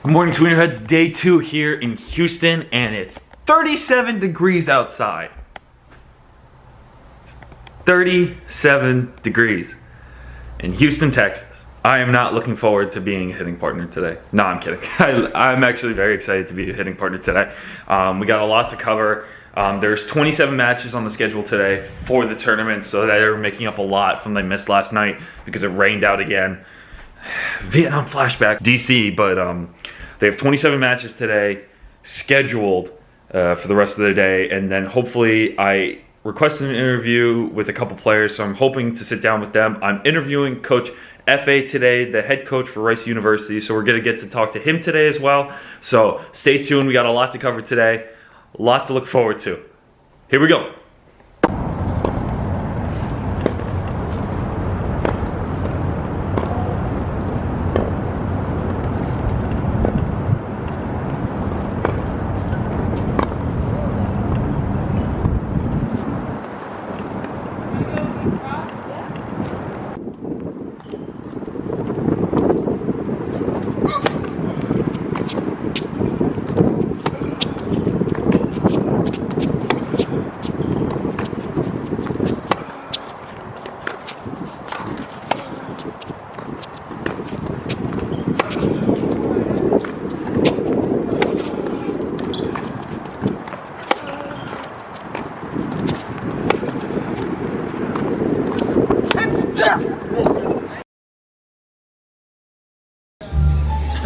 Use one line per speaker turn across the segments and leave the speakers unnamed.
Good morning, Tweener Heads. Day 2 here in Houston, and it's 37 degrees outside. It's 37 degrees in Houston, Texas. I am not looking forward to being a hitting partner today. No, I'm kidding. I'm actually very excited to be a hitting partner today. We got a lot to cover. There's 27 matches on the schedule today for the tournament, so they're making up a lot from they missed last night because it rained out again. Vietnam flashback, DC, but they have 27 matches today scheduled for the rest of the day, and then hopefully I requested an interview with a couple players, so I'm hoping to sit down with them. I'm interviewing Coach F.A. today, the head coach for Rice University, so we're going to get to talk to him today as well. So stay tuned. We got a lot to cover today, a lot to look forward to. Here we go.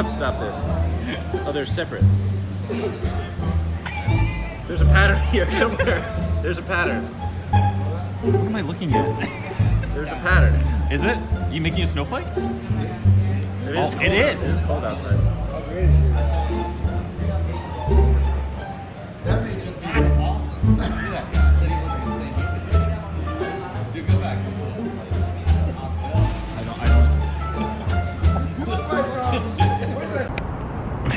Stop this. Oh, they're separate. There's a pattern here somewhere. There's a pattern.
What am I looking at?
There's a pattern.
Is it? You making a snowflake?
It is.
Oh,
cold.
it is.
It is cold outside.
That's awesome. Look at that guy. Did he look at the same? Dude, go back.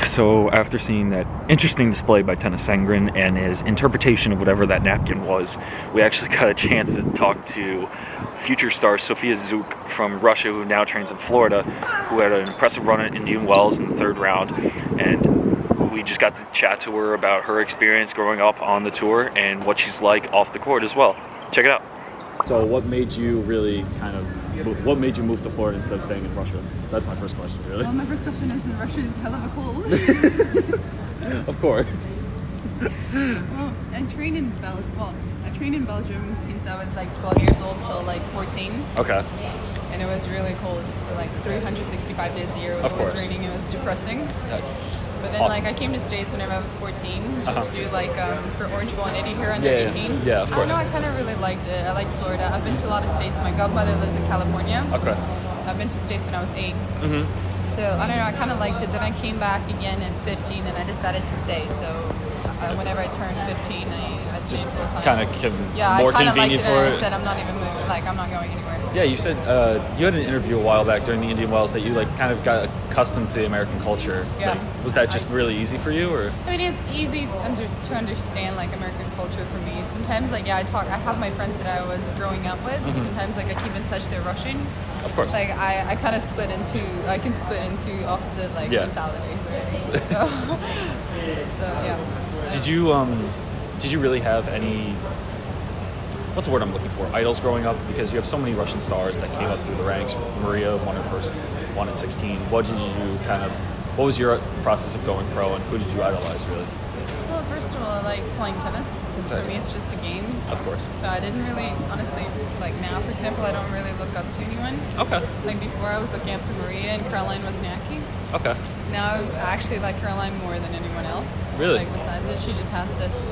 So after seeing that interesting display by Tennys Sandgren and his interpretation of whatever that napkin was, we actually got a chance to talk to future star Sofya Zhuk from Russia, who now trains in Florida, who had an impressive run at Indian Wells in the third round. And we just got to chat to her about her experience growing up on the tour and what she's like off the court as well. Check it out.
So what made you what made you move to Florida instead of staying in Russia? That's my first question, really.
Well, my first question is, in Russia is hell of a cold.
Of course.
Well, I trained in Belgium since I was like 12 years old till like 14.
Okay.
And it was really cold for like 365 days a year. It was always raining. It was depressing. But then
Awesome.
like I came to States whenever I was 14 just to do like for Orange Bowl and Eddie here under
Yeah,
18s.
yeah, of
I
course.
don't know, I kind of really liked it. I liked Florida. I've been to a lot of states. My godmother lives in California.
Okay.
I've been to states when I was 8.
Mm-hmm.
So I don't know, I kind of liked it. Then I came back again at 15 and I decided to stay. So whenever I turned 15, I stayed
Just
full time.
kind of
I
more
kind of liked
convenient
it,
for
and I
it.
said I'm not even moving. Like I'm not going anywhere.
Yeah, you said you had an interview a while back during the Indian Wells that you like kind of got accustomed to the American culture.
Yeah.
Like, was that just really easy for you, or?
I mean, it's easy to understand like American culture for me. Sometimes like I have my friends that I was growing up with.
Mm-hmm.
Sometimes like I keep in touch. They're Russian.
Of course.
Like I kind of I can split into opposite like mentalities. Right? So yeah.
Did you really have any? What's the word I'm looking for? Idols growing up, because you have so many Russian stars that came up through the ranks. Maria won her first one at 16. What was your process of going pro, and who did you idolize, really?
Well, first of all, I like playing tennis. For me, it's just a game.
Of course.
So I didn't really, honestly, like now, for example, I don't really look up to anyone.
Okay.
Like before, I was looking up to Maria and Caroline Wozniacki.
Okay.
Now I actually like Caroline more than anyone else.
Really?
Like besides it, she just has this,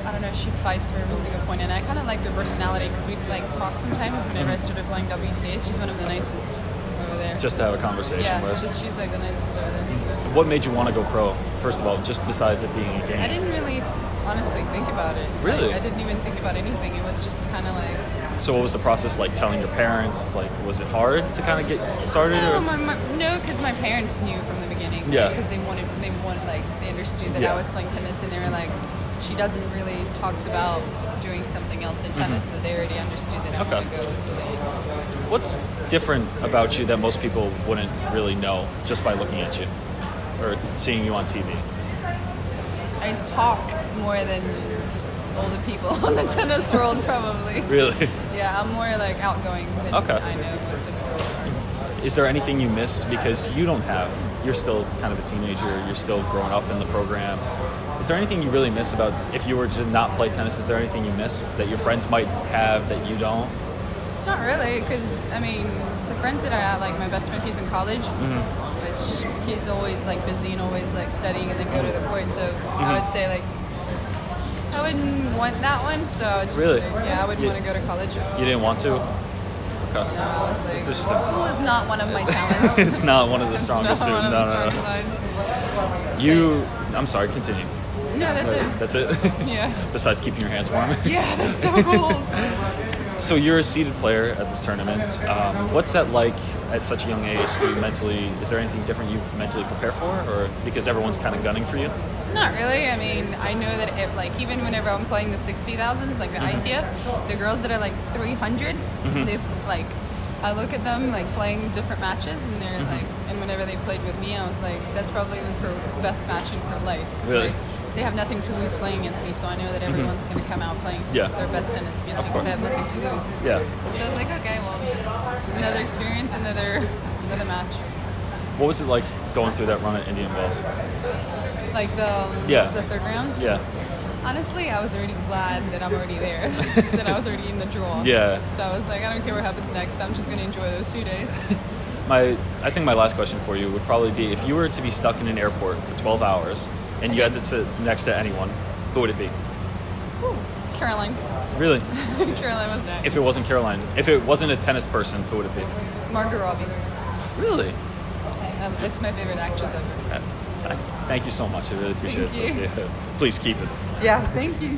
I don't know, she fights for every single point. And I kind of like her personality because we like talk sometimes whenever I started playing WTA. She's one of the nicest over there.
Just to have a conversation with.
Yeah, she's like the nicest over there.
What made you want to go pro, first of all, just besides it being a game?
I didn't really honestly think about it.
Really?
Like, I didn't even think about anything. It was just kind of like...
So what was the process like telling your parents? Like, was it hard to kind of get started?
No,
or?
no, because my parents knew from the beginning.
Yeah.
Because they wanted, like, they understood that
Yeah.
I was playing tennis, and they were like, she doesn't really talks about doing something else in tennis, so they already understood that I want to go to the end.
What's different about you that most people wouldn't really know just by looking at you? or seeing you on TV?
I talk more than all the people in the tennis world, probably.
Really?
Yeah, I'm more like outgoing than
Okay.
I know most of the girls are.
Is there anything you miss because you don't have? You're still kind of a teenager. You're still growing up in the program. Is there anything you really miss about if you were to not play tennis? Is there anything you miss that your friends might have that you don't?
Not really, because I mean, the friends that I have, like my best friend, he's in college, which he's always like busy and always like studying and then go to the court. So I would say like I wouldn't want that one. So I would just
Really?
I wouldn't want to go to college.
You didn't want to? Okay.
No, I was like,
That's what she said.
school is not one of my talents.
It's not one of the
It's
strongest
not
suits.
one of
No,
the
no,
strongest
no.
side.
You, I'm sorry, continue.
No, that's it.
That's it?
Yeah.
Besides keeping your hands warm.
Yeah, that's so cool.
So you're a seeded player at this tournament. What's that like at such a young age to mentally, is there anything different you mentally prepare for? Or because everyone's kind of gunning for you?
Not really. I mean, I know that if, like, even whenever I'm playing the 60,000s, like the ITF, the girls that are like 300, they've like, I look at them like playing different matches, and they're like, and whenever they played with me, I was like, that's probably was her best match in her life. 'Cause,
Really?
like, they have nothing to lose playing against me, so I know that everyone's going to come out playing
Yeah.
their best tennis against me
course.
because they have nothing to lose.
Yeah.
So I was like, okay, well, another experience, another match.
What was it like going through that run at Indian Wells?
Like
Yeah.
the third round.
Yeah.
Honestly, I was already glad that I'm already there, that I was already in the draw.
Yeah.
So I was like, I don't care what happens next. I'm just going to enjoy those few days.
I think my last question for you would probably be, if you were to be stuck in an airport for 12 hours and you had to sit next to anyone, who would it be?
Ooh, Caroline.
Really?
Caroline was nice.
If it wasn't Caroline, if it wasn't a tennis person, who would it be?
Margot Robbie.
Really?
It's my favorite actress ever.
Thank you so much. I really appreciate it,
Thank you.
Sophia. Please keep it.
Yeah, thank you.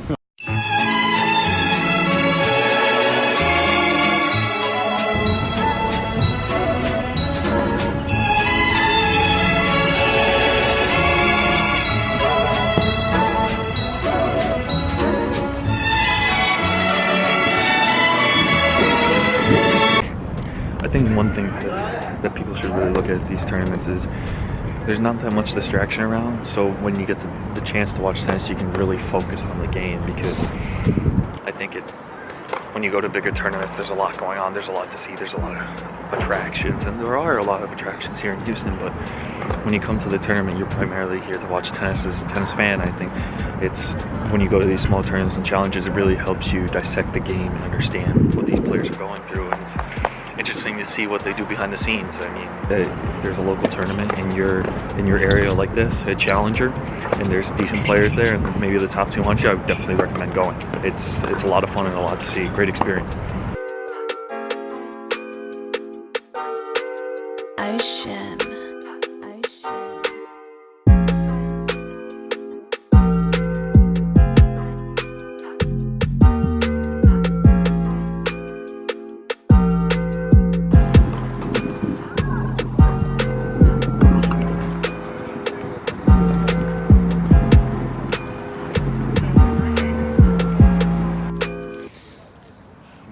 I think one thing that people should really look at these tournaments is there's not that much distraction around, so when you get the chance to watch tennis, you can really focus on the game, because I think when you go to bigger tournaments, there's a lot going on, there's a lot to see, there's a lot of attractions, and there are a lot of attractions here in Houston, but when you come to the tournament, you're primarily here to watch tennis. As a tennis fan, I think it's when you go to these small tournaments and challenges, it really helps you dissect the game and understand what these players are going through, and it's interesting to see what they do behind the scenes. I mean, if there's a local tournament in your area like this, a challenger, and there's decent players there, and maybe the top 200, I would definitely recommend going. It's a lot of fun and a lot to see. Great experience.
Ocean.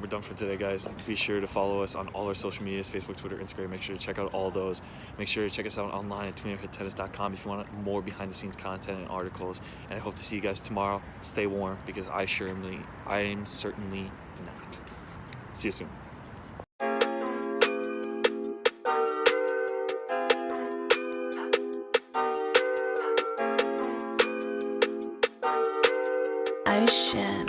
We're done for today, guys. Be sure to follow us on all our social medias, Facebook, Twitter, Instagram. Make sure to check out all those. Make sure to check us out online at tweenertennis.com if you want more behind the scenes content and articles. And I hope to see you guys tomorrow. Stay warm, because I am certainly not. See you soon.
Ocean.